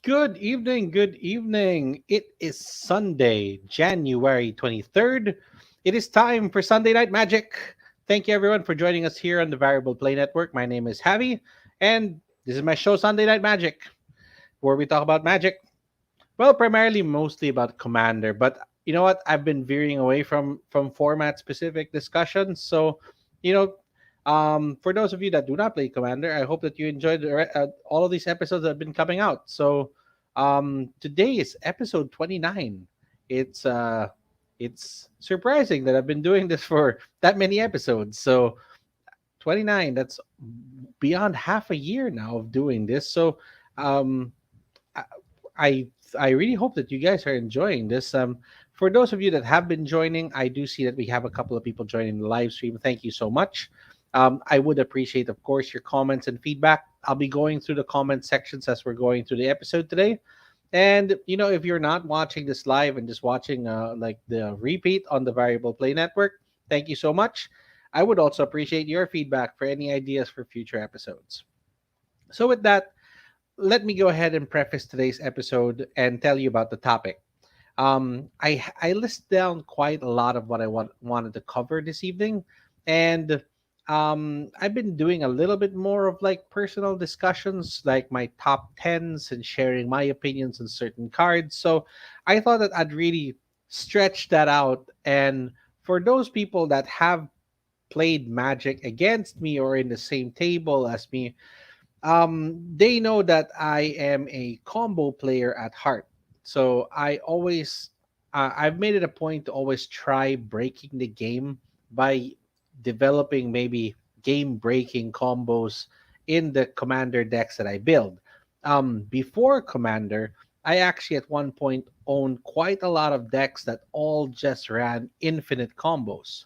Good evening, good evening. It is Sunday, January 23rd. It is time for Sunday Night Magic. Thank you everyone for joining us here on the Variable Play Network. My name is Javi, and this is my show, Sunday Night Magic, where we talk about magic. Well, primarily mostly about Commander, but you know what? I've been veering away from format specific discussions. So, you know, for those of you that do not play Commander, I hope that you enjoyed all of these episodes that have been coming out. So, today is episode 29. It's uh, it's surprising that I've been doing this for that many episodes. So, 29. That's beyond half a year now of doing this. So, um, I I I really hope that you guys are enjoying this. For those of you that have been joining, I do see that we have a couple of people joining the live stream. Thank you so much. I would appreciate, of course, your comments and feedback. I'll be going through the comment sections as we're going through the episode today. And if you're not watching this live and just watching like the repeat on the Variable Play Network, thank you so much. I would also appreciate your feedback for any ideas for future episodes. So with that, let me go ahead and preface today's episode and tell you about the topic. I list down quite a lot of what I wanted to cover this evening, and I've been doing a little bit more of like personal discussions, like my top tens and sharing my opinions on certain cards. So I thought that I'd really stretch that out, and for those people that have played Magic against me or in the same table as me, they know that I am a combo player at heart. So I've made it a point to always try breaking the game by developing maybe game breaking combos in the commander decks that I build. Before commander, I actually at one point owned quite a lot of decks that all just ran infinite combos.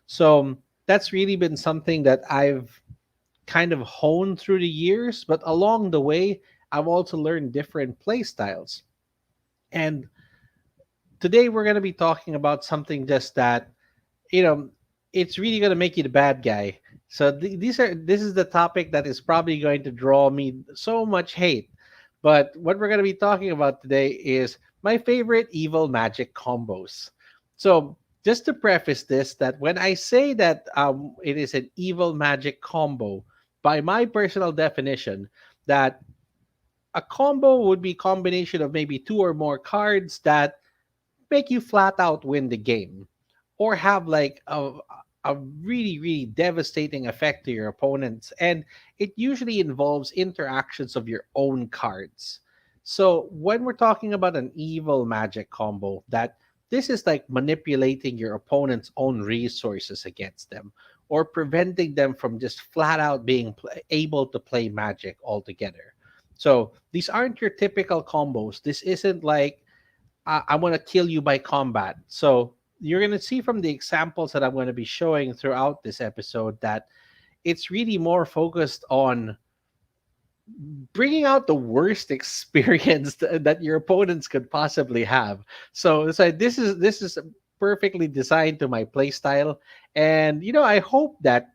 So that's really been something that I've kind of honed through the years, but along the way, I've also learned different play styles. And today we're going to be talking about something just that, you know, it's really going to make you the bad guy. So this is the topic that is probably going to draw me so much hate. But what we're going to be talking about today is my favorite evil magic combos. So just to preface this, that when I say that it is an evil magic combo, by my personal definition, that a combo would be combination of maybe two or more cards that make you flat out win the game, or have like a really devastating effect to your opponents, and it usually involves interactions of your own cards. So when we're talking about an evil magic combo, that this is like manipulating your opponent's own resources against them, or preventing them from just flat out being able to play magic altogether. So these aren't your typical combos. This isn't like I want to kill you by combat. So you're going to see from the examples that I'm going to be showing throughout this episode that it's really more focused on bringing out the worst experience that your opponents could possibly have. So this is perfectly designed to my play style, and I hope that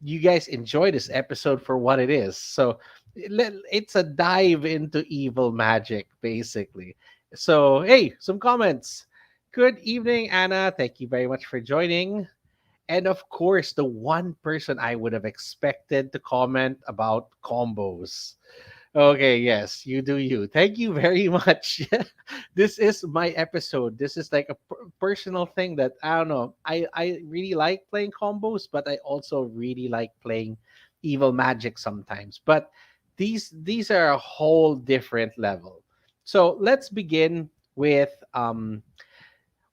you guys enjoy this episode for what it is. So it's a dive into evil magic, basically. So hey, some comments. Good evening, Anna. Thank you very much for joining. And of course, the one person I would have expected to comment about combos. Okay, yes, you do you. Thank you very much. This is my episode. This is like a personal thing that I don't know. I really like playing combos, but I also really like playing evil magic sometimes. But these are a whole different level. So let's begin with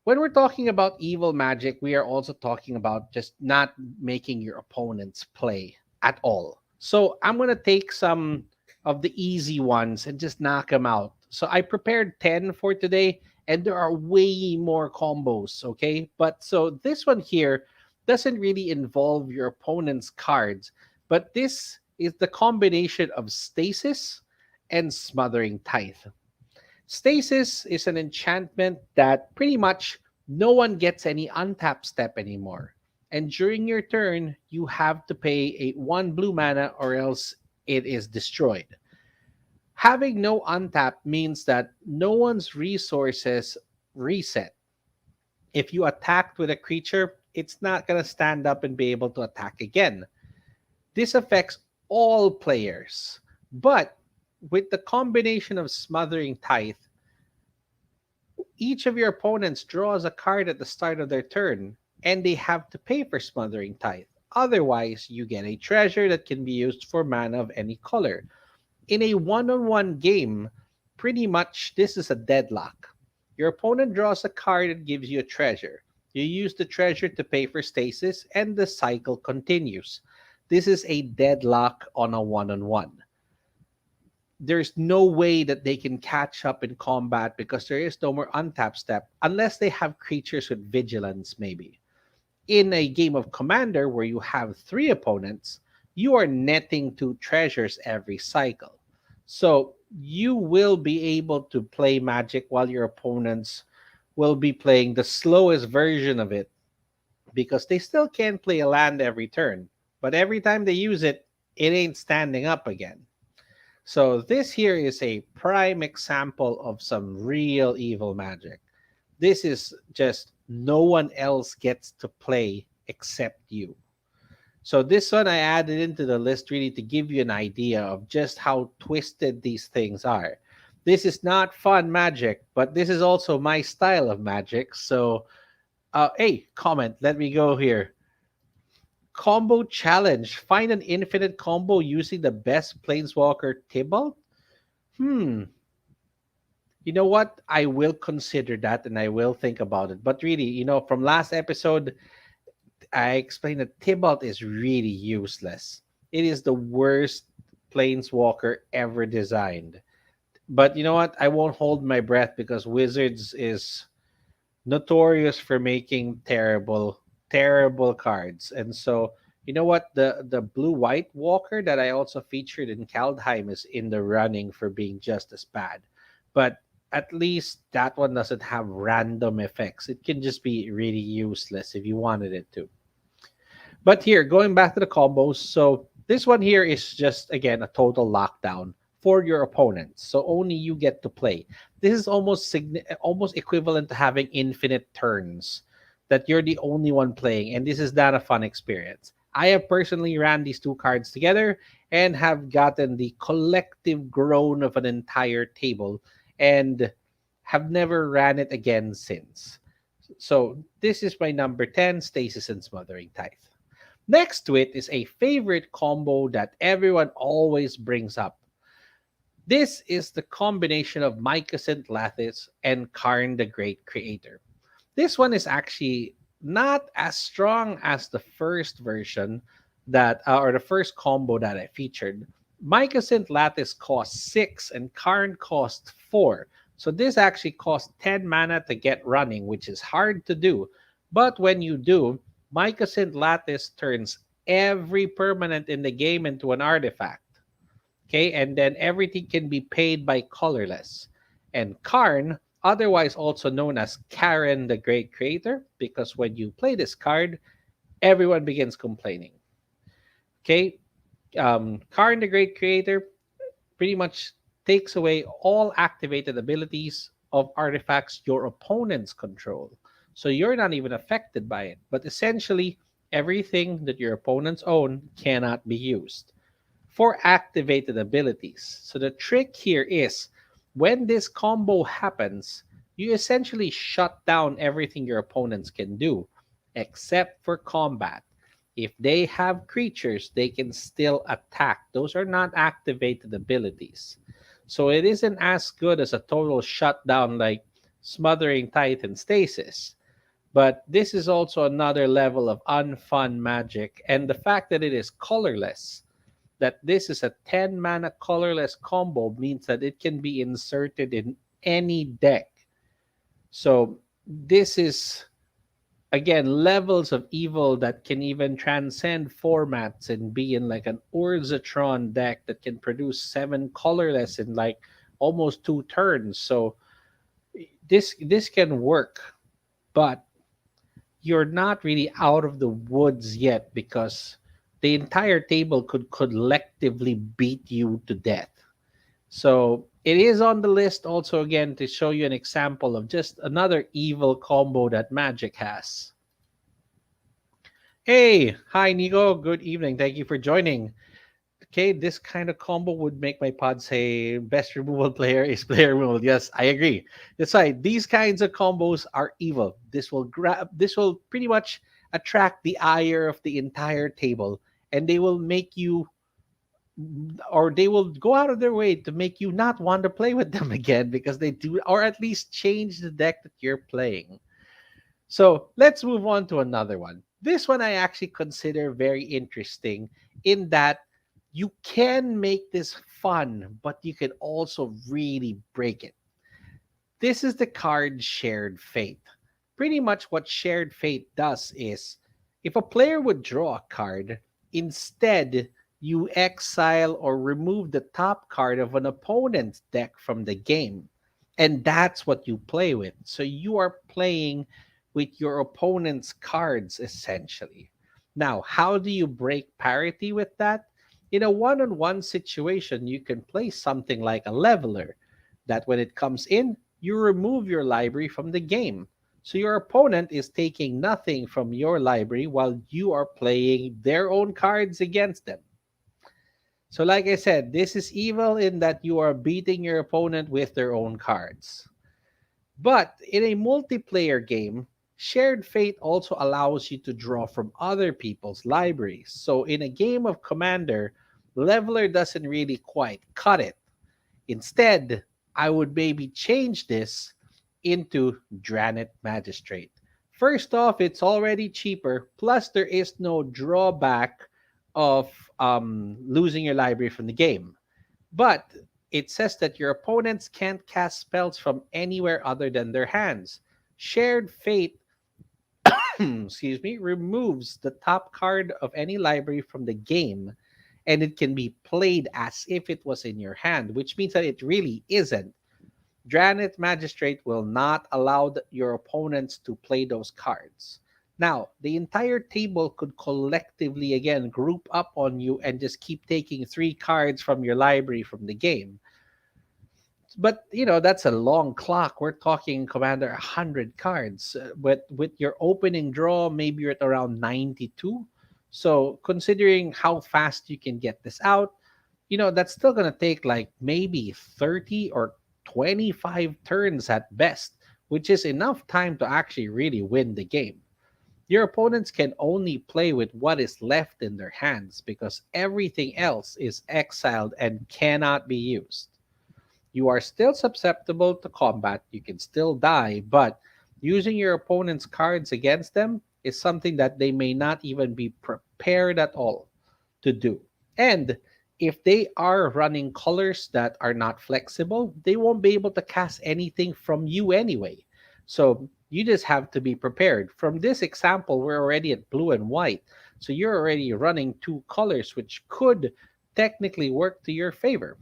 when we're talking about evil magic, we are also talking about just not making your opponents play at all. So I'm going to take some of the easy ones and just knock them out. So I prepared 10 for today, and there are way more combos, okay? But so this one here doesn't really involve your opponent's cards, but this is the combination of stasis and smothering tithe. Stasis is an enchantment that pretty much no one gets any untap step anymore. And during your turn, you have to pay a one blue mana or else it is destroyed. Having no untap means that no one's resources reset. If you attacked with a creature, it's not going to stand up and be able to attack again. This affects all players. But with the combination of Smothering Tithe, each of your opponents draws a card at the start of their turn, and they have to pay for Smothering Tithe. Otherwise, you get a treasure that can be used for mana of any color. In a one-on-one game, pretty much this is a deadlock. Your opponent draws a card and gives you a treasure. You use the treasure to pay for stasis, and the cycle continues. This is a deadlock on a one-on-one. There's no way that they can catch up in combat because there is no more untap step unless they have creatures with vigilance, maybe. In a game of Commander where you have three opponents, you are netting two treasures every cycle. So you will be able to play Magic while your opponents will be playing the slowest version of it because they still can play a land every turn. But every time they use it, it ain't standing up again. So this here is a prime example of some real evil magic. This is just no one else gets to play except you. So this one I added into the list really to give you an idea of just how twisted these things are. This is not fun magic, but this is also my style of magic. So, hey, comment. Let me go here. Combo challenge. Find an infinite combo using the best Planeswalker Tibalt? Hmm. You know what? I will consider that and I will think about it. But really, from last episode, I explained that Tibalt is really useless. It is the worst Planeswalker ever designed. But you know what? I won't hold my breath because Wizards is notorious for making terrible, terrible cards. And so, you know what? The blue white Walker that I also featured in Kaldheim is in the running for being just as bad. But at least that one doesn't have random effects. It can just be really useless if you wanted it to. But here, going back to the combos, so this one here is just again a total lockdown for your opponents. So only you get to play. This is almost equivalent to having infinite turns that you're the only one playing, and this is not a fun experience. I have personally ran these two cards together and have gotten the collective groan of an entire table and have never ran it again since. So this is my number 10, Stasis and Smothering Tithe. Next to it is a favorite combo that everyone always brings up. This is the combination of Mycosynth Lattice and Karn the Great Creator. This one is actually not as strong as the first version or the first combo that I featured. Mycosynth Lattice costs 6 and Karn costs 4. So this actually costs 10 mana to get running, which is hard to do. But when you do, Mycosynth Lattice turns every permanent in the game into an artifact. Okay, and then everything can be paid by colorless. And Karn, otherwise also known as Karen the Great Creator, because when you play this card, everyone begins complaining. Okay, Karn the Great Creator pretty much takes away all activated abilities of artifacts your opponents control. So you're not even affected by it. But essentially, everything that your opponents own cannot be used for activated abilities. So the trick here is when this combo happens, you essentially shut down everything your opponents can do, except for combat. If they have creatures, they can still attack. Those are not activated abilities. So it isn't as good as a total shutdown like Smothering Tithe and Stasis. But this is also another level of unfun magic. And the fact that it is colorless, that this is a 10 mana colorless combo, means that it can be inserted in any deck. So this is, again, levels of evil that can even transcend formats and be in like an Urzatron deck that can produce 7 colorless in like almost 2 turns. So this can work, but you're not really out of the woods yet because the entire table could collectively beat you to death. So it is on the list also again to show you an example of just another evil combo that Magic has. Hey, hi Nico. Good evening. Thank you for joining. Okay, this kind of combo would make my pod say best removal player is player removal. Yes, I agree. That's right. These kinds of combos are evil. This will pretty much attract the ire of the entire table, and they will make you, or they will go out of their way to make you not want to play with them again because they do, or at least change the deck that you're playing. So let's move on to another one. This one I actually consider very interesting in that you can make this fun, but you can also really break it. This is the card Shared Fate. Pretty much what Shared Fate does is if a player would draw a card, instead you exile or remove the top card of an opponent's deck from the game. And that's what you play with. So you are playing with your opponent's cards essentially. Now, how do you break parity with that? In a one on one situation, you can play something like a leveler that when it comes in, you remove your library from the game. So your opponent is taking nothing from your library while you are playing their own cards against them. So, like I said, this is evil in that you are beating your opponent with their own cards. But in a multiplayer game, Shared Fate also allows you to draw from other people's libraries. So, in a game of Commander, Leveler doesn't really quite cut it. Instead, I would maybe change this into Dranet Magistrate. First off, it's already cheaper, plus there is no drawback of losing your library from the game. But it says that your opponents can't cast spells from anywhere other than their hands. Shared Fate, excuse me, removes the top card of any library from the game, and it can be played as if it was in your hand, which means that it really isn't. Dranet Magistrate will not allow your opponents to play those cards. Now, the entire table could collectively again group up on you and just keep taking three cards from your library from the game. But that's a long clock. We're talking Commander 100 cards. But with your opening draw, maybe you're at around 92. So considering how fast you can get this out, that's still going to take like maybe 30 or 25 turns at best, which is enough time to actually really win the game. Your opponents can only play with what is left in their hands because everything else is exiled and cannot be used. You are still susceptible to combat, you can still die, but using your opponent's cards against them is something that they may not even be prepared at all to do. And if they are running colors that are not flexible, they won't be able to cast anything from you anyway. So you just have to be prepared. From this example, we're already at blue and white. So you're already running two colors, which could technically work to your favor.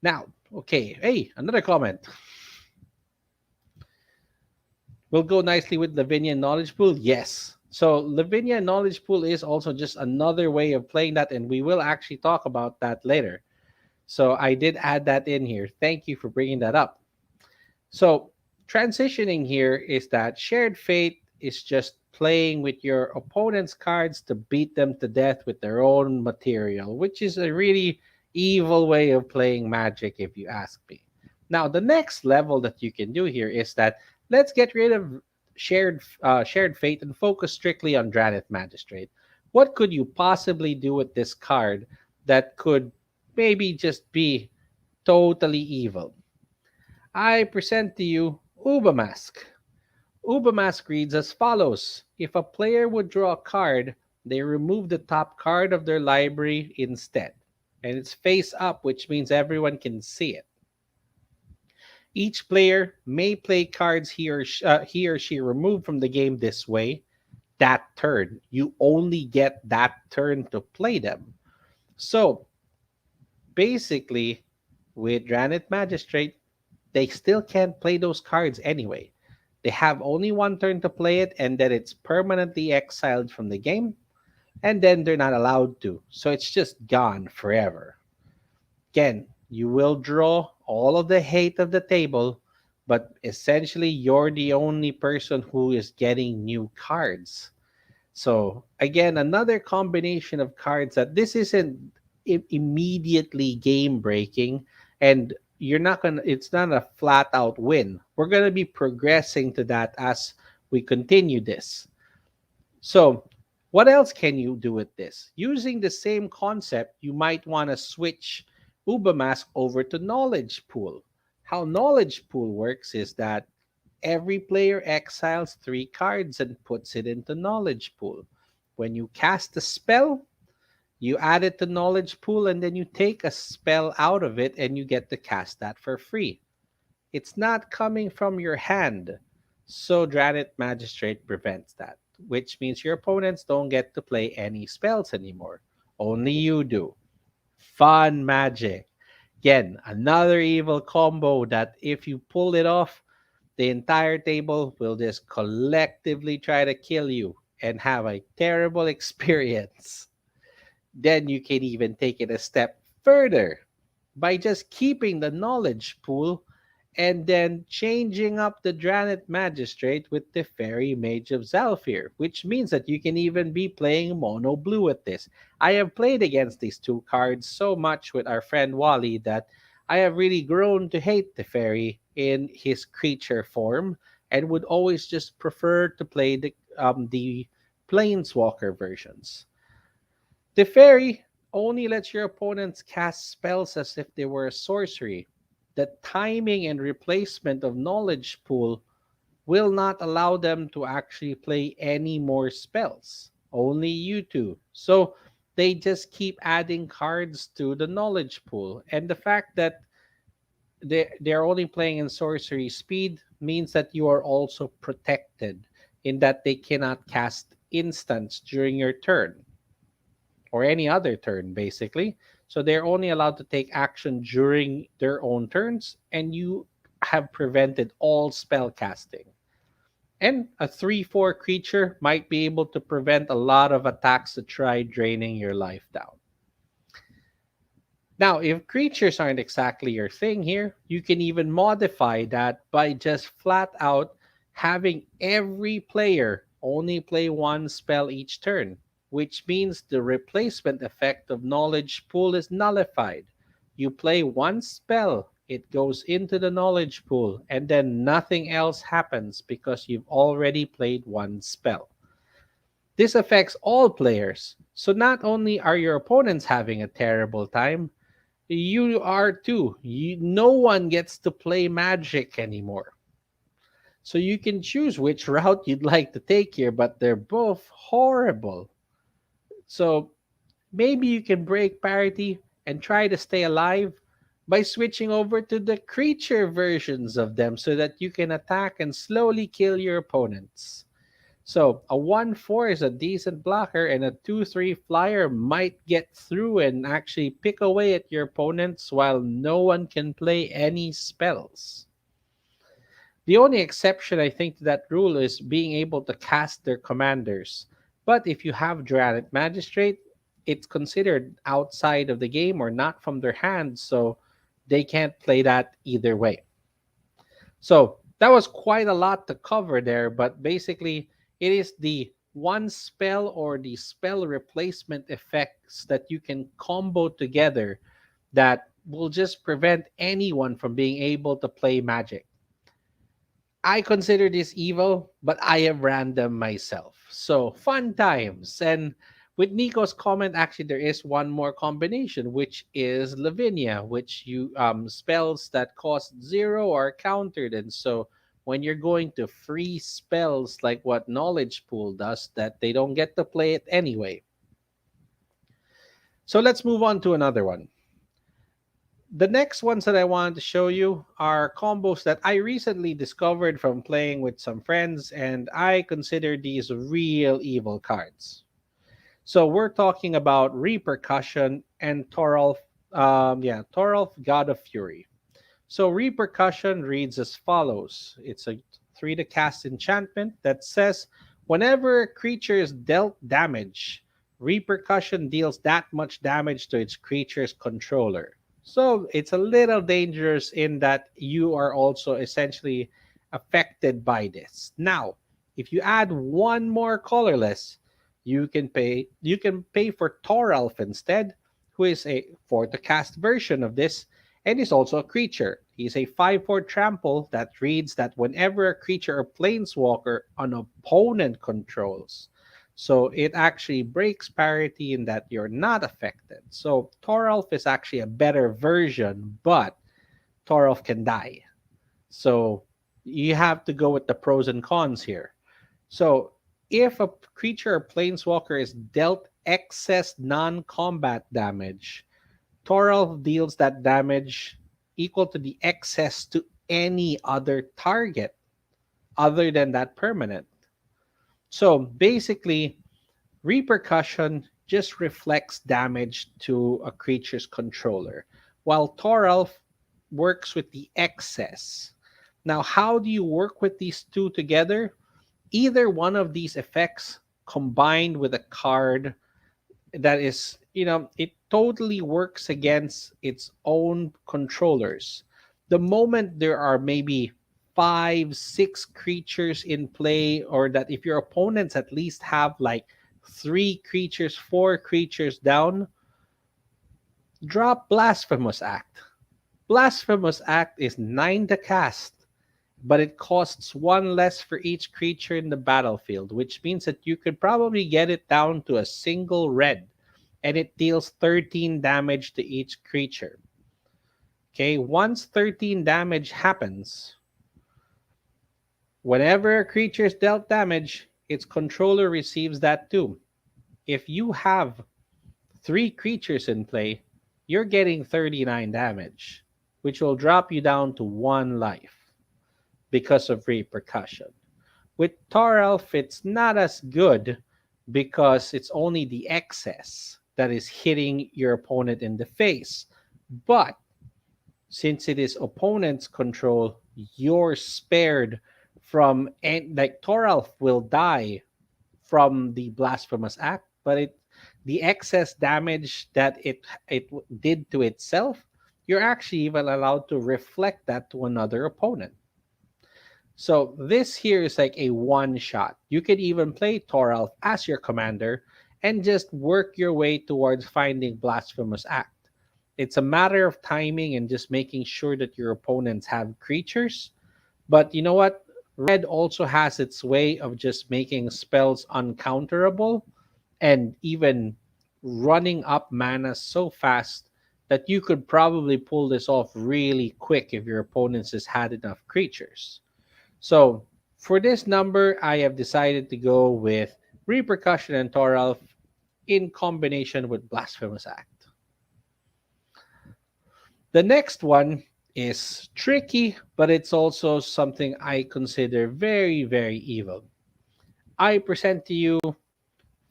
Now, okay, hey, another comment. Will go nicely with Lavinia Knowledge Pool? Yes. So Lavinia Knowledge Pool is also just another way of playing that, and we will actually talk about that later. So I did add that in here. Thank you for bringing that up. So transitioning here is that Shared Fate is just playing with your opponent's cards to beat them to death with their own material, which is a really evil way of playing Magic, if you ask me. Now, the next level that you can do here is that let's get rid of Shared Fate and focus strictly on Dranet Magistrate. What could you possibly do with this card that could maybe just be totally evil? I present to you Ubamask. Ubamask reads as follows. If a player would draw a card, they remove the top card of their library instead. And it's face up, which means everyone can see it. Each player may play cards he or she removed from the game this way. That turn. You only get that turn to play them. So, basically, with Dranet Magistrate, they still can't play those cards anyway. They have only one turn to play it, and then it's permanently exiled from the game, and then they're not allowed to. So it's just gone forever. Again, You will draw all of the hate of the table, but essentially you're the only person who is getting new cards. So again, another combination of cards that this isn't immediately game breaking, and you're not gonna. It's not a flat out win. We're gonna be progressing to that as we continue this. So, what else can you do with this? Using the same concept, you might want to switch Ubamask over to Knowledge Pool. How Knowledge Pool works is that every player exiles 3 cards and puts it into Knowledge Pool. When you cast a spell, you add it to Knowledge Pool and then you take a spell out of it and you get to cast that for free. It's not coming from your hand. So Dranit Magistrate prevents that, which means your opponents don't get to play any spells anymore. Only you do. Fun magic. Again, another evil combo that if you pull it off, the entire table will just collectively try to kill you and have a terrible experience. Then you can even take it a step further by just keeping the knowledge pool and then changing up the Dranit Magistrate with the Fairy Mage of Zalfir, which means that you can even be playing mono blue with this. I have played against these 2 cards so much with our friend Wally that I have really grown to hate the Fairy in his creature form and would always just prefer to play the Planeswalker versions. The Fairy only lets your opponents cast spells as if they were a sorcery. The timing and replacement of Knowledge Pool will not allow them to actually play any more spells. Only you two. So they just keep adding cards to the Knowledge Pool. And the fact that they're only playing in sorcery speed means that you are also protected in that they cannot cast instants during your turn or any other turn, basically. So they're only allowed to take action during their own turns, and you have prevented all spell casting. And a 3/4 creature might be able to prevent a lot of attacks that try draining your life down. Now, if creatures aren't exactly your thing here, you can even modify that by just flat out having every player only play 1 spell each turn, which means the replacement effect of Knowledge Pool is nullified. You play 1 spell, it goes into the Knowledge Pool, and then nothing else happens because you've already played 1 spell. This affects all players, so not only are your opponents having a terrible time, you are too. No one gets to play Magic anymore. So you can choose which route you'd like to take here, but they're both horrible. So maybe you can break parity and try to stay alive by switching over to the creature versions of them so that you can attack and slowly kill your opponents. So a 1/4 is a decent blocker, and a 2/3 flyer might get through and actually pick away at your opponents while no one can play any spells. The only exception, I think, to that rule is being able to cast their commanders. But if you have Dranit Magistrate, it's considered outside of the game or not from their hand, so they can't play that either way. So that was quite a lot to cover there, but basically, it is the 1 spell or the spell replacement effects that you can combo together that will just prevent anyone from being able to play Magic. I consider this evil, but I have ran them myself. So fun times. And with Nico's comment, actually there is one more combination, which is Lavinia, which you spells that cost 0 are countered. And so when you're going to free spells like what Knowledge Pool does, that they don't get to play it anyway. So let's move on to another one. The next ones that I wanted to show you are combos that I recently discovered from playing with some friends, and I consider these real evil cards. So we're talking about Repercussion and Toralf, Toralf, God of Fury. So Repercussion reads as follows. It's a 3 to cast enchantment that says whenever a creature is dealt damage, Repercussion deals that much damage to its creature's controller. So it's a little dangerous in that you are also essentially affected by this. Now, if you add one more colorless, you can pay for Toralf instead, who is a for the cast version of this, and is also a creature. He's a 5/4 trample that reads that whenever a creature or planeswalker an opponent controls, so it actually breaks parity in that you're not affected. So Toralf is actually a better version, but Toralf can die. So you have to go with the pros and cons here. So if a creature or planeswalker is dealt excess non-combat damage, Toralf deals that damage equal to the excess to any other target other than that permanent. So basically, repercussion just reflects damage to a creature's controller, while Toralf works with the excess. Now, how do you work with these two together? Either one of these effects combined with a card that is, it totally works against its own controllers. The moment there are maybe five, six creatures in play, or that if your opponents at least have like three creatures, four creatures down, drop Blasphemous Act. Blasphemous Act is 9 to cast, but it costs one less for each creature in the battlefield, which means that you could probably get it down to a single red, and it deals 13 damage to each creature. Okay, once 13 damage happens, whenever a creature is dealt damage, its controller receives that too. If you have three creatures in play, you're getting 39 damage, which will drop you down to one life because of repercussion. With Toralf, it's not as good because it's only the excess that is hitting your opponent in the face. But since it is opponent's control, you're spared from, and like Toralf will die from the Blasphemous Act, but the excess damage that it did to itself, you're actually even allowed to reflect that to another opponent. So this here is like a one shot. You could even play Toralf as your commander and just work your way towards finding Blasphemous Act. It's a matter of timing and just making sure that your opponents have creatures. But you know what? Red also has its way of just making spells uncounterable and even running up mana so fast that you could probably pull this off really quick if your opponents has had enough creatures. So for this number, I have decided to go with Repercussion and Toralf in combination with Blasphemous Act. The next one is tricky, but it's also something I consider very, very evil. I present to you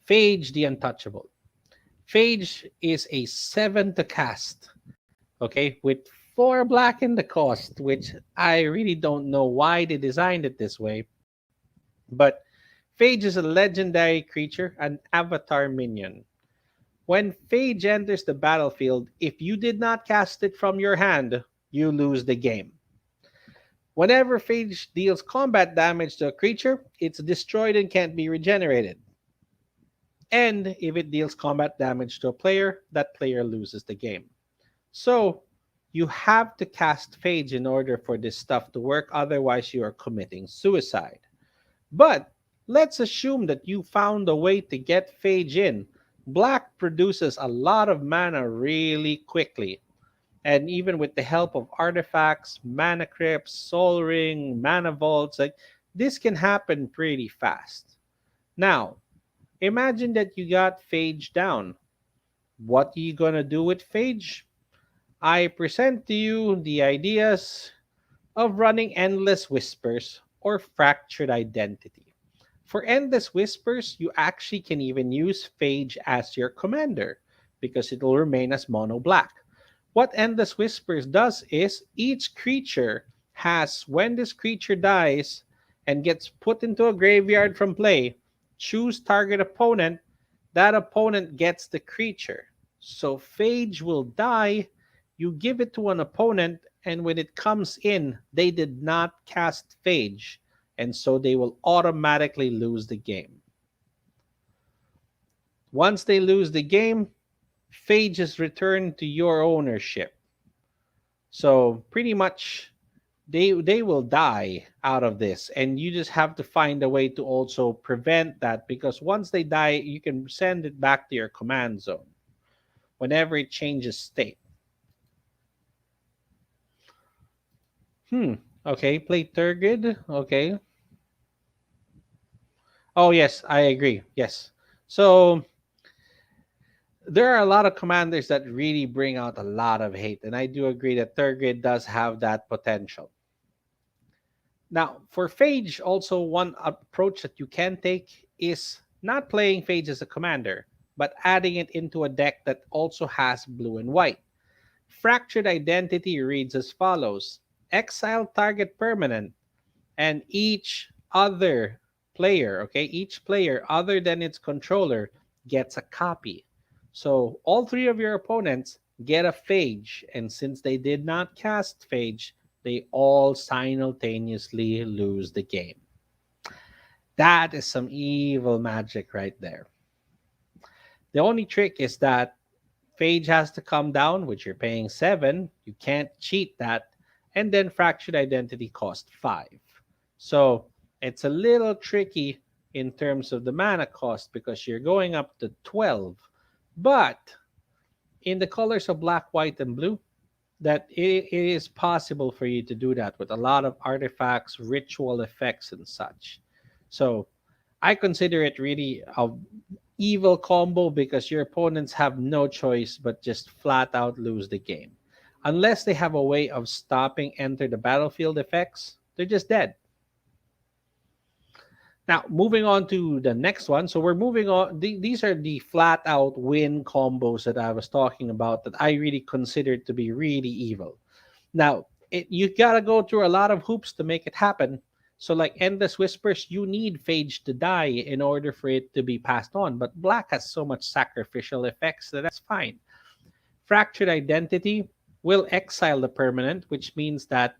Phage the Untouchable. Phage is a 7 to cast, okay, with 4 black in the cost, which I really don't know why they designed it this way. But Phage is a legendary creature, an avatar minion. When Phage enters the battlefield, if you did not cast it from your hand, you lose the game. Whenever Phage deals combat damage to a creature, it's destroyed and can't be regenerated. And if it deals combat damage to a player, that player loses the game. So you have to cast Phage in order for this stuff to work, otherwise you are committing suicide. But let's assume that you found a way to get Phage in. Black produces a lot of mana really quickly. And even with the help of artifacts, mana crypts, soul ring, mana vaults, like this can happen pretty fast. Now, imagine that you got Phage down. What are you gonna do with Phage? I present to you the ideas of running Endless Whispers or Fractured Identity. For Endless Whispers, you actually can even use Phage as your commander because it will remain as mono black. What Endless Whispers does is each creature has, when this creature dies and gets put into a graveyard from play, choose target opponent, that opponent gets the creature. So Phage will die you give it to an opponent, and when it comes in, they did not cast Phage, and so they will automatically lose the game. Once they lose the game, Phage is returned to your ownership. So pretty much they will die out of this, and you just have to find a way to also prevent that, because once they die, you can send it back to your command zone whenever it changes state. Hmm. Okay, play Turgid. Okay. Oh yes, I agree. Yes. So there are a lot of commanders that really bring out a lot of hate, and I do agree that Turgid does have that potential. Now, for Phage, also one approach that you can take is not playing Phage as a commander, but adding it into a deck that also has blue and white. Fractured Identity reads as follows: exile target permanent, and each other player, okay, each player other than its controller gets a copy. So all three of your opponents get a Phage, and since they did not cast Phage, they all simultaneously lose the game. That is some evil magic right there. The only trick is that Phage has to come down, which you're paying 7. You can't cheat that. And then Fractured Identity cost 5. So it's a little tricky in terms of the mana cost because you're going up to 12. But in the colors of black, white, and blue, that it is possible for you to do that with a lot of artifacts, ritual effects, and such. So I consider it really a evil combo because your opponents have no choice but just flat out lose the game. Unless they have a way of stopping enter the battlefield effects, they're just dead. Now, moving on to the next one. So we're moving on. These are the flat out win combos that I was talking about that I really considered to be really evil. Now, you gotta go through a lot of hoops to make it happen. So, like Endless Whispers, you need Phage to die in order for it to be passed on. But Black has so much sacrificial effects that that's fine. Fractured Identity will exile the permanent, which means that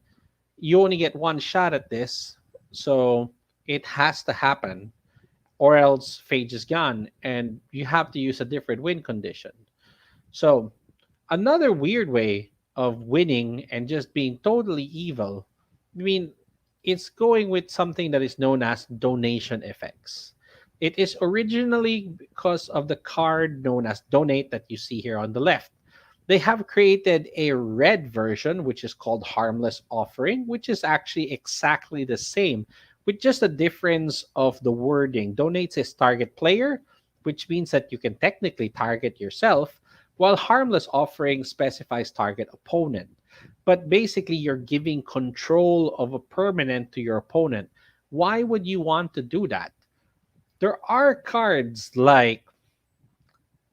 you only get one shot at this. So, it has to happen, or else Phage is gone, and you have to use a different win condition. So, another weird way of winning and just being totally evil, I mean, it's going with something that is known as donation effects. It is originally because of the card known as Donate that you see here on the left. They have created a red version, which is called Harmless Offering, which is actually exactly the same, with just a difference of the wording. Donate says target player, which means that you can technically target yourself, while Harmless Offering specifies target opponent. But basically, you're giving control of a permanent to your opponent. Why would you want to do that? There are cards like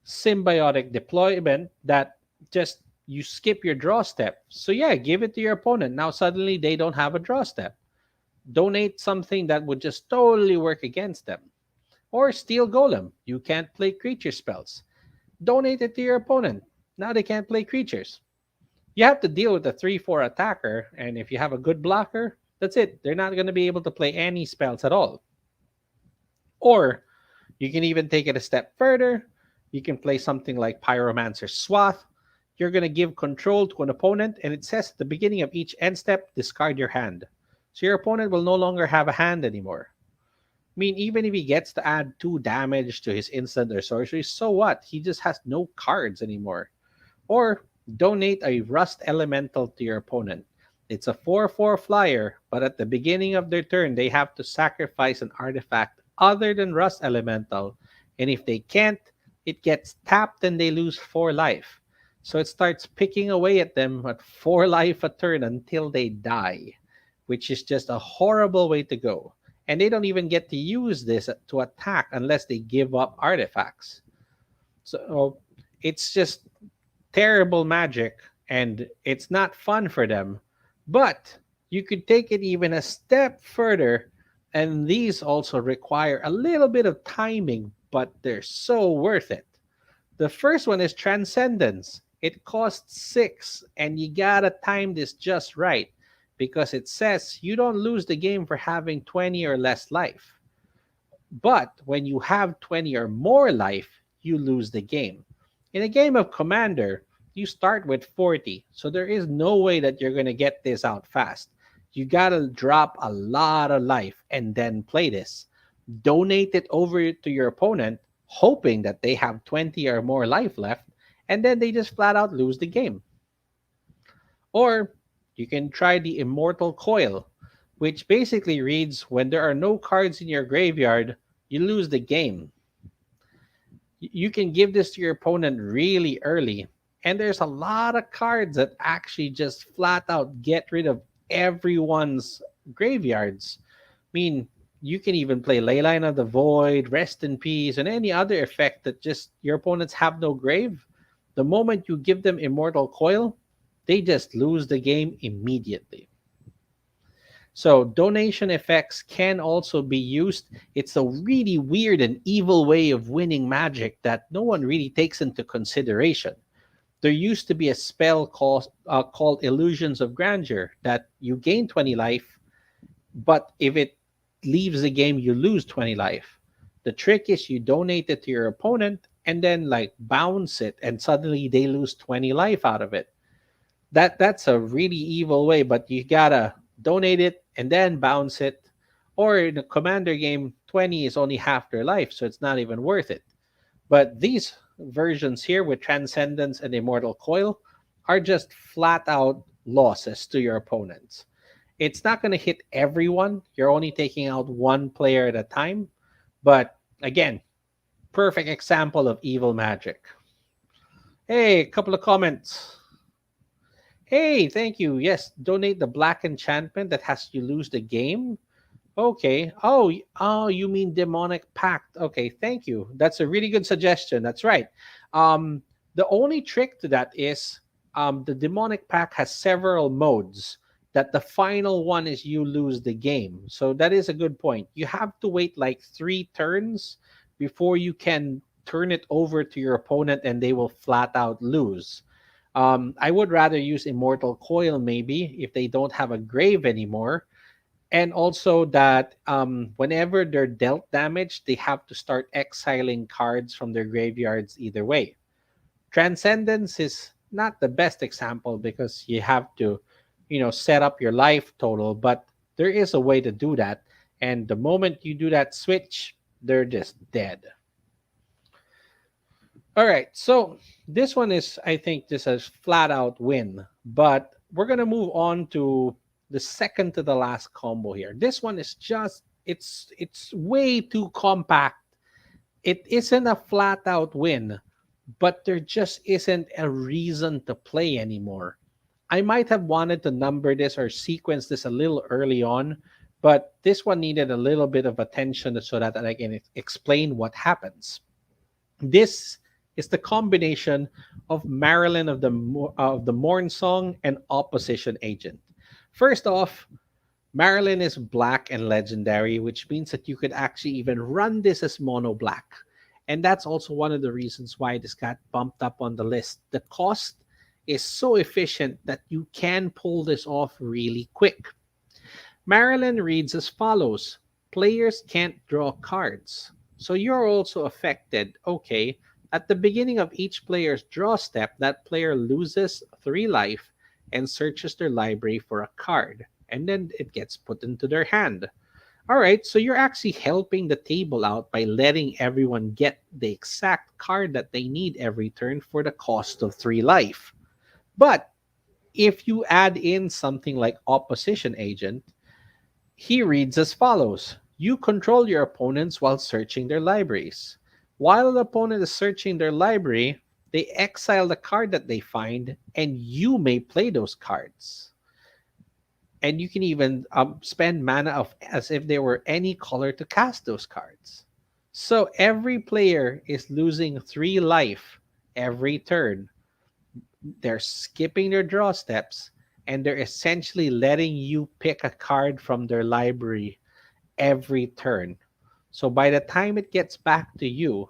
Symbiotic Deployment that just you skip your draw step. So yeah, give it to your opponent. Now suddenly they don't have a draw step. Donate something that would just totally work against them. Or Steel Golem. You can't play creature spells. Donate it to your opponent. Now they can't play creatures. You have to deal with a 3-4 attacker, and if you have a good blocker, that's it. They're not going to be able to play any spells at all. Or you can even take it a step further. You can play something like Pyromancer's Swath. You're going to give control to an opponent, and it says at the beginning of each end step, discard your hand. So your opponent will no longer have a hand anymore. I mean, even if he gets to add 2 damage to his instant or sorcery, so what? He just has no cards anymore. Or donate a Rust Elemental to your opponent. It's a 4/4 flyer, but at the beginning of their turn, they have to sacrifice an artifact other than Rust Elemental. And if they can't, it gets tapped and they lose 4 life. So it starts picking away at them at 4 life a turn until they die, which is just a horrible way to go. And they don't even get to use this to attack unless they give up artifacts. So it's just terrible magic, and it's not fun for them. But you could take it even a step further, and these also require a little bit of timing, but they're so worth it. The first one is Transcendence. It costs 6, and you gotta time this just right because it says you don't lose the game for having 20 or less life. But when you have 20 or more life, you lose the game. In a game of Commander, you start with 40, so there is no way that you're gonna get this out fast. You gotta drop a lot of life and then play this. Donate it over to your opponent, hoping that they have 20 or more life left, and then they just flat out lose the game. Or you can try the Immortal Coil, which basically reads when there are no cards in your graveyard, you lose the game. You can give this to your opponent really early, and there's a lot of cards that actually just flat out get rid of everyone's graveyards. I mean, you can even play Leyline of the Void, Rest in Peace, and any other effect that just your opponents have no grave. The moment you give them Immortal Coil, they just lose the game immediately. So donation effects can also be used. It's a really weird and evil way of winning Magic that no one really takes into consideration. There used to be a spell called Illusions of Grandeur that you gain 20 life, but if it leaves the game, you lose 20 life. The trick is you donate it to your opponent and then like bounce it, and suddenly they lose 20 life out of it. That's a really evil way, but you gotta donate it and then bounce it. Or in a commander game, 20 is only half their life, so it's not even worth it. But these versions here with Transcendence and Immortal Coil are just flat out losses to your opponents. It's not going to hit everyone. You're only taking out one player at a time. But again, perfect example of evil magic. Hey, a couple of comments. Hey, thank you. Yes, donate the black enchantment that has you lose the game. Okay. Oh, you mean demonic pact. Okay, thank you. That's a really good suggestion. That's right. Um, the only trick to that is the demonic pact has several modes. That the final one is you lose the game. So that is a good point. You have to wait like 3 turns before you can turn it over to your opponent, and they will flat out lose. I would rather use Immortal Coil maybe if they don't have a grave anymore, and also that whenever they're dealt damage, they have to start exiling cards from their graveyards either way. Transcendence is not the best example because you have to, set up your life total, but there is a way to do that. And the moment you do that switch, they're just dead. All right, so this one is, I think, just a flat out win, but we're gonna move on to the second to the last combo here. This one is just it's way too compact. It isn't a flat out win, but there just isn't a reason to play anymore. I might have wanted to number this or sequence this a little early on, but this one needed a little bit of attention so that I can explain what happens. This is the combination of Marilyn of the Morn Song and Opposition Agent. First off, Marilyn is black and legendary, which means that you could actually even run this as mono black. And that's also one of the reasons why this got bumped up on the list. The cost is so efficient that you can pull this off really quick. Marilyn reads as follows: players can't draw cards. So you're also affected. Okay, at the beginning of each player's draw step, that player loses 3 life and searches their library for a card, and then it gets put into their hand. All right, so you're actually helping the table out by letting everyone get the exact card that they need every turn for the cost of 3 life. But if you add in something like Opposition Agent, he reads as follows: you control your opponents while searching their libraries. While the opponent is searching their library, they exile the card that they find, and you may play those cards. And you can even spend mana as if there were any color to cast those cards. So every player is losing 3 life every turn. They're skipping their draw steps, and they're essentially letting you pick a card from their library every turn. So by the time it gets back to you,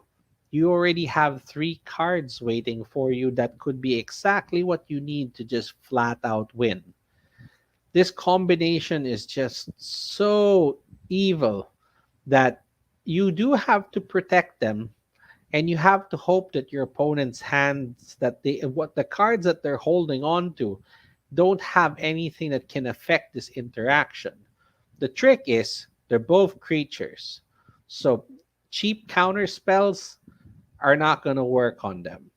you already have three cards waiting for you that could be exactly what you need to just flat out win. This combination is just so evil that you do have to protect them, and you have to hope that your opponent's hands, that they, what the cards that they're holding on to, don't have anything that can affect this interaction. The trick is they're both creatures, so cheap counter spells are not going to work on them.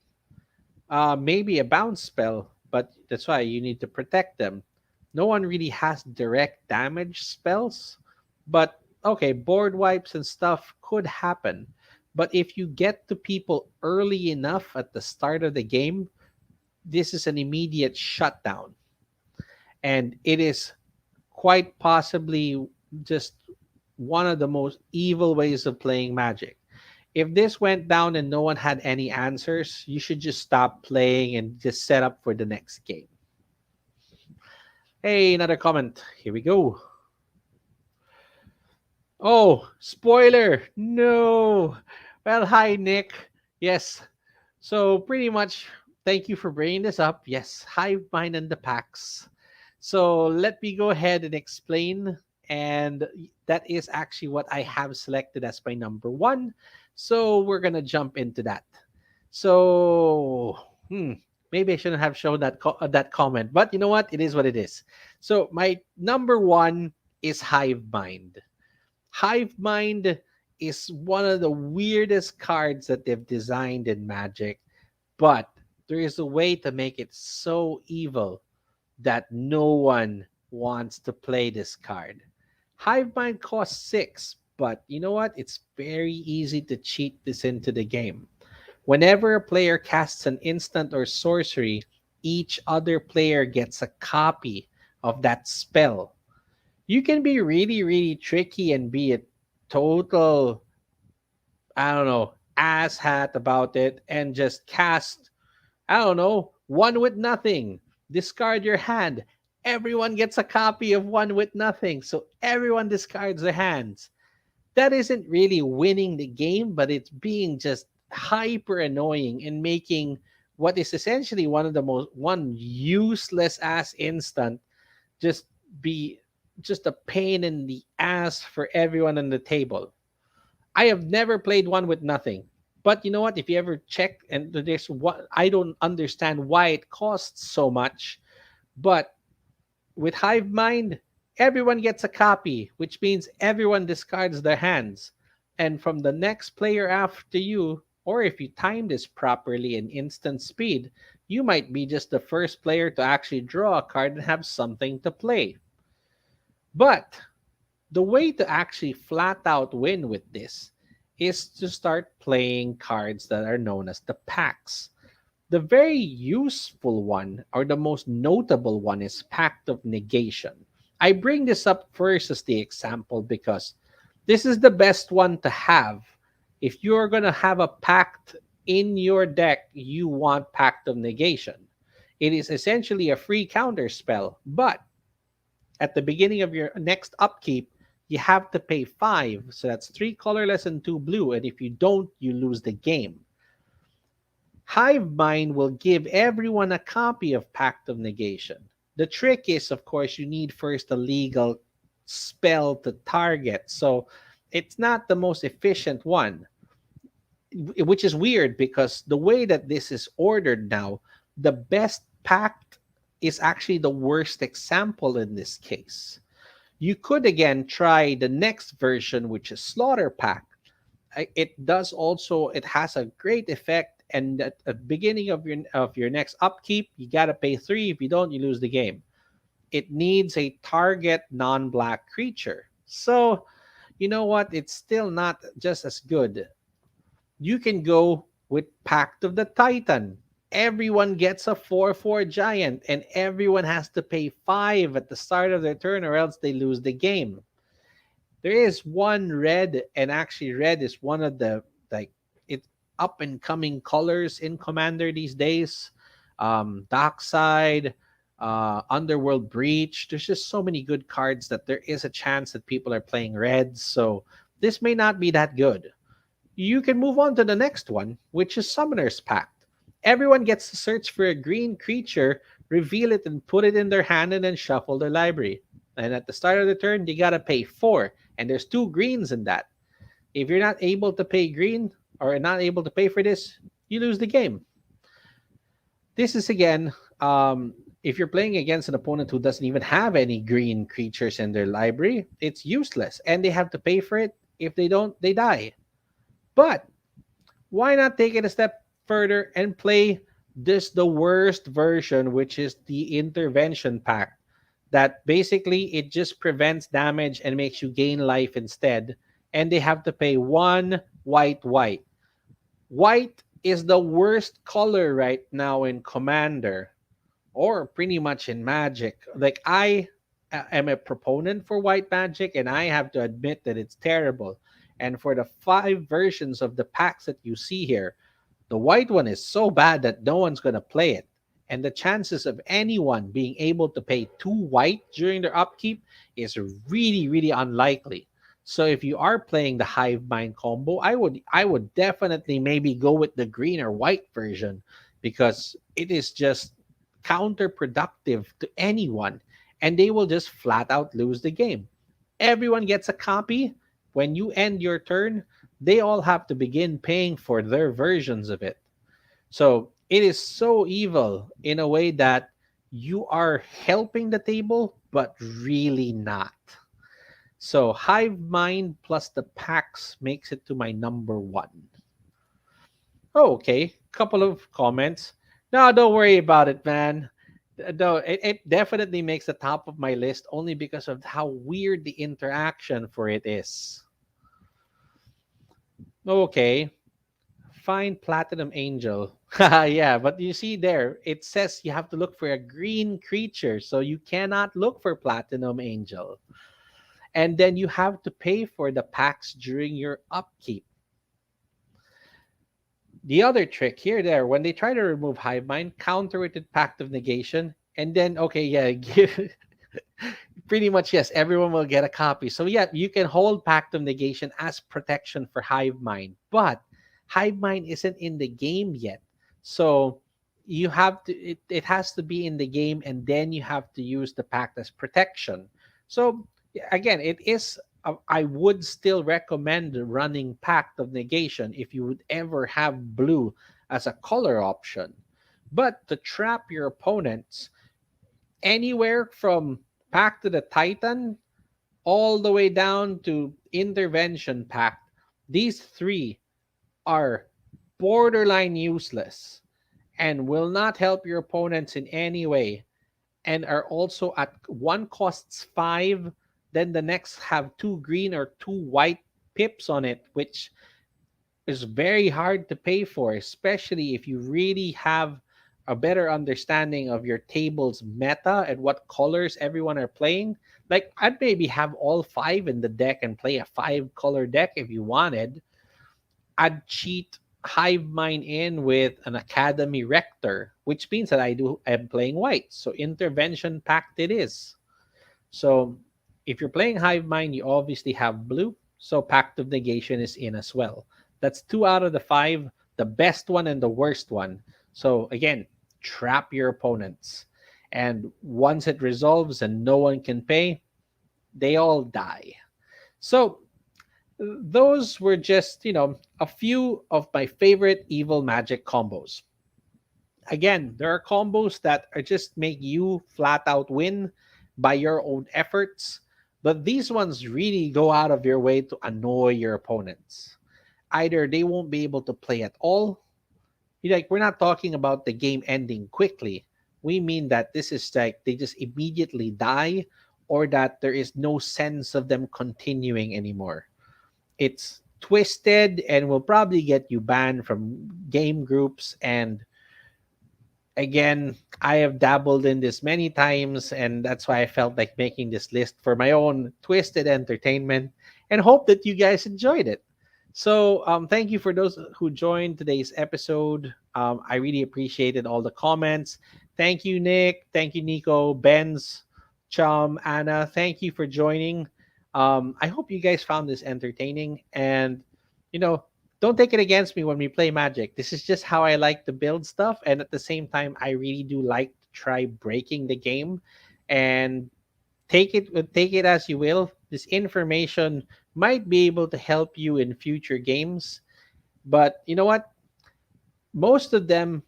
Maybe a bounce spell, but that's why you need to protect them. No one really has direct damage spells, but okay, board wipes and stuff could happen. But if you get to people early enough at the start of the game, this is an immediate shutdown. And it is quite possibly just one of the most evil ways of playing Magic. If this went down and no one had any answers, you should just stop playing and just set up for the next game. Hey, another comment. Here we go. Oh, spoiler. No. Well, hi, Nick. Yes. So, pretty much, thank you for bringing this up. Yes, Hive Mind and the packs. So, let me go ahead and explain. And that is actually what I have selected as my number one. So, we're going to jump into that. So, maybe I shouldn't have shown that comment, but you know what? It is what it is. So, my number one is Hive Mind. Hive Mind is one of the weirdest cards that they've designed in Magic, but there is a way to make it so evil that no one wants to play this card. Hive Mind costs 6, but you know what? It's very easy to cheat this into the game. Whenever a player casts an instant or sorcery, each other player gets a copy of that spell. You can be really, really tricky and be a total, I don't know, ass hat about it and just cast, I don't know, one with nothing. Discard your hand. Everyone gets a copy of one with nothing. So everyone discards their hands. That isn't really winning the game, but it's being just hyper annoying and making what is essentially one useless ass instant just be just a pain in the ass for everyone on the table. I have never played one with nothing. But you know what? If you ever check, and there's what I don't understand why it costs so much, but with Hive Mind, everyone gets a copy, which means everyone discards their hands. And from the next player after you, or if you time this properly in instant speed, you might be just the first player to actually draw a card and have something to play. But the way to actually flat out win with this is to start playing cards that are known as the packs. The very useful one, or the most notable one, is Pact of Negation. I bring this up first as the example because this is the best one to have. If you're going to have a pact in your deck, you want Pact of Negation. It is essentially a free counter spell, but at the beginning of your next upkeep, you have to pay 5. So that's 3 colorless and 2 blue. And if you don't, you lose the game. Hive Mind will give everyone a copy of Pact of Negation. The trick is, of course, you need first a legal spell to target. So it's not the most efficient one, which is weird because the way that this is ordered now, the best pact is actually the worst example in this case. You could again try the next version, which is Slaughter Pact. It has a great effect, and at the beginning of your next upkeep, you gotta pay 3. If you don't, you lose the game. It needs a target non-black creature. So you know what? It's still not just as good. You can go with Pact of the Titan. Everyone gets a 4/4 giant, and everyone has to pay 5 at the start of their turn, or else they lose the game. There is one red, and actually, red is one of the like it up and coming colors in Commander these days. Dark Side, Underworld Breach. There's just so many good cards that there is a chance that people are playing red. So this may not be that good. You can move on to the next one, which is Summoner's Pact. Everyone gets to search for a green creature, reveal it, and put it in their hand, and then shuffle their library. And at the start of the turn, you gotta pay four, and there's two greens in that. If you're not able to pay green or not able to pay for this, you lose the game. This is again, if you're playing against an opponent who doesn't even have any green creatures in their library, it's useless, and they have to pay for it. If they don't, they die. But why not take it a step further and play this the worst version, which is the intervention pack, that basically it just prevents damage and makes you gain life instead, and they have to pay one white. White is the worst color right now in Commander, or pretty much in Magic. Like, am a proponent for white Magic, and I have to admit that it's terrible. And for the five versions of the packs that you see here, the white one is so bad that no one's going to play it. And the chances of anyone being able to pay two white during their upkeep is really, really unlikely. So if you are playing the Hive Mind combo, I would definitely maybe go with the green or white version, because it is just counterproductive to anyone, and they will just flat out lose the game. Everyone gets a copy. When you end your turn, they all have to begin paying for their versions of it. So it is so evil in a way that you are helping the table, but really not. So Hive Mind plus the packs makes it to my number one. Oh, okay. Couple of comments. No, don't worry about it, man. No, it definitely makes the top of my list only because of how weird the interaction for it is. Okay. Find Platinum Angel. Yeah, but you see there, it says you have to look for a green creature, so you cannot look for Platinum Angel. And then you have to pay for the packs during your upkeep. The other trick here, there, when they try to remove Hive Mind, counter it with Pact of Negation, and then, okay, yeah, give, pretty much, yes, everyone will get a copy. So yeah, you can hold Pact of Negation as protection for Hive Mind, but Hive Mind isn't in the game yet. So you have to, it has to be in the game, and then you have to use the pact as protection. So yeah, again, it is, I would still recommend running Pact of Negation if you would ever have blue as a color option. But to trap your opponents, anywhere from Pact to the Titan all the way down to Intervention Pact, these three are borderline useless and will not help your opponents in any way, and are also at one costs five, then the next have two green or two white pips on it, which is very hard to pay for, especially if you really have a better understanding of your table's meta and what colors everyone are playing. Like, I'd maybe have all five in the deck and play a five color deck if you wanted. I'd cheat Hive Mind in with an Academy Rector, which means that I'm playing white. So Intervention Pact it is. So if you're playing Hive Mind, you obviously have blue. So Pact of Negation is in as well. That's two out of the five, the best one and the worst one. So again, trap your opponents. And once it resolves and no one can pay, they all die. So those were just, a few of my favorite evil magic combos. Again, there are combos that are just make you flat out win by your own efforts, but these ones really go out of your way to annoy your opponents. Either they won't be able to play at all. Like, we're not talking about the game ending quickly. We mean that this is like they just immediately die, or that there is no sense of them continuing anymore. It's twisted and will probably get you banned from game groups. And again, I have dabbled in this many times, and that's why I felt like making this list for my own twisted entertainment, and hope that you guys enjoyed it. So thank you for those who joined today's episode. I really appreciated all the comments. Thank you, Nick. Thank you, Nico, Benz, Chum, Anna. Thank you for joining. I hope you guys found this entertaining. And, you know, don't take it against me when we play Magic. This is just how I like to build stuff, and at the same time, I really do like to try breaking the game. And take it as you will. This information might be able to help you in future games, but you know what? Most of them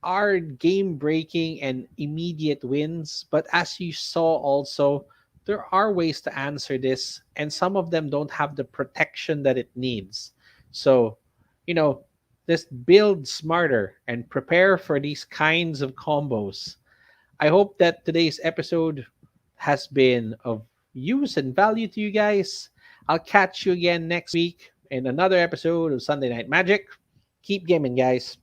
are game breaking and immediate wins. But as you saw also, there are ways to answer this, and some of them don't have the protection that it needs. So, you know, just build smarter and prepare for these kinds of combos. I hope that today's episode has been of use and value to you guys. I'll catch you again next week in another episode of Sunday Night Magic. Keep gaming, guys.